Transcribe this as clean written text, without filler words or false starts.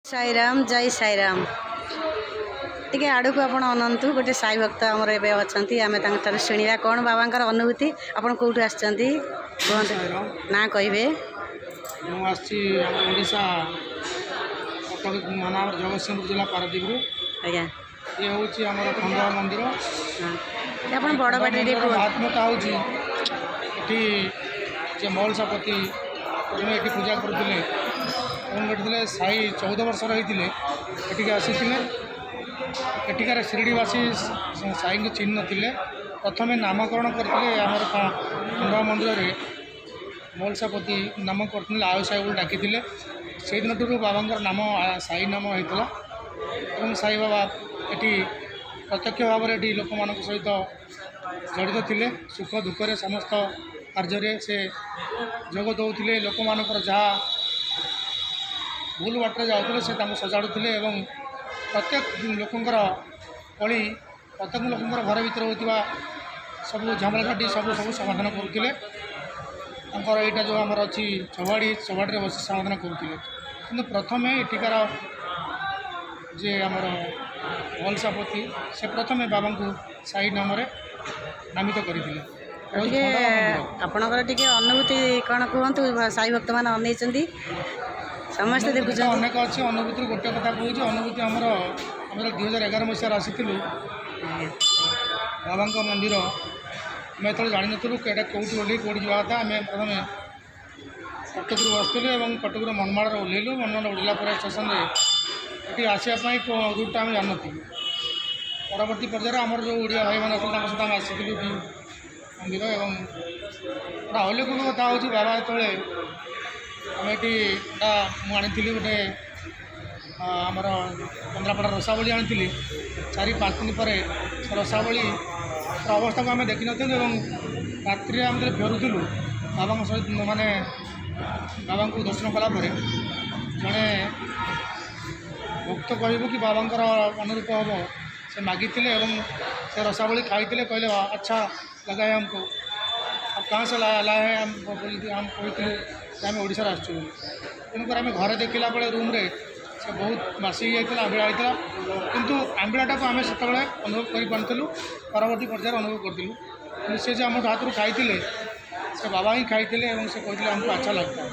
साईराम जय साईराम टे आड़ को आपण अनंतु गोटे साई भक्त आमर ए अच्छा आम शुणा कौन बाबा अनुभूति आपड़ कौटू आसती ना कहे मुझा जगतसिंहपुर जिला पारादीप आज्ञा ये हूँ आम खंडवा मंदिर आप बड़ पाटी महात्म्यता होती मौलसापति ये पूजा करुले ये साई 14 वर्ष रही आसी एटिकार शिरडीवासी साई को चिन्ह थे प्रथम नामकरण करते आमर खंडवा मंदिर में मौलसापति नाम करते आयु साई बोल डाकी से दिन ठूँ बाबा नाम साई नाम होता और साई बाबा ये प्रत्यक्ष भाव में लोक मान सहित जड़ित थे सुख दुख समस्त कार्य से जोग दौले लोक मान जहाँ भूल बाटर जाते से सजाड़ुले और प्रत्येक लोकंर कली प्रत्येक लोकंर घर भर होता सब झमेलाटी सब सब समाधान करुले यहाँ जो आमर अच्छी चौबाड़ी चौबाड़ी बस समाधान करुले कि प्रथम एटिकार जे आमर मौलसापति से प्रथम बाबा को साई नाम नामित करते आपणकर टी अनुभूति कौन कहतु साई भक्त मैंने अनई समस्त देखुं अनेक अच्छी अनुभूति गोटे कथा कहूँ अनुभूति आमर 2011 मसीह आसी बाबा मंदिर आम जो जान नु कौटे कौटी कौटी जावा था आम प्रथम कटक बसलु और कटक मनमाड़ ओह्लैलु मनमाड़ ओह्लैला स्टेशन ये आसापी रूटा आम जान परवर्ती पर्यायर आमर जो ओडिया भाई मैंने सहित आम आसलु मंदिर और अलौकिक कथा हूँ बाबा जो आम ये आनी गोटे आमर केन्द्रापड़ा रसावली आनी 4-5 दिन पर रसावली अवस्था को आम देखी नी और रात्रि आम फेरुलु बाबा सहित माने बाबा को दर्शन कलापर जड़े भक्त कहबू कि बाबा अनुरूप हम से मागी से रसावली खाई कहले अच्छा लगा है हमको अब कहाँ से लाया है हम बोली हम कहूँ आम ओडिशा आसुँ तेणुक आम घर देखला बेले रूम रे से बहुत बासी जाता आंबिड़ा होता किंतु आंबिड़ाटा को आम से अनुभव कर परवर्ती पर्यायर अनुभव करूँ से जो आम हाथ खाई से बाबा ही खाई से कहते हमको अच्छा लगता है।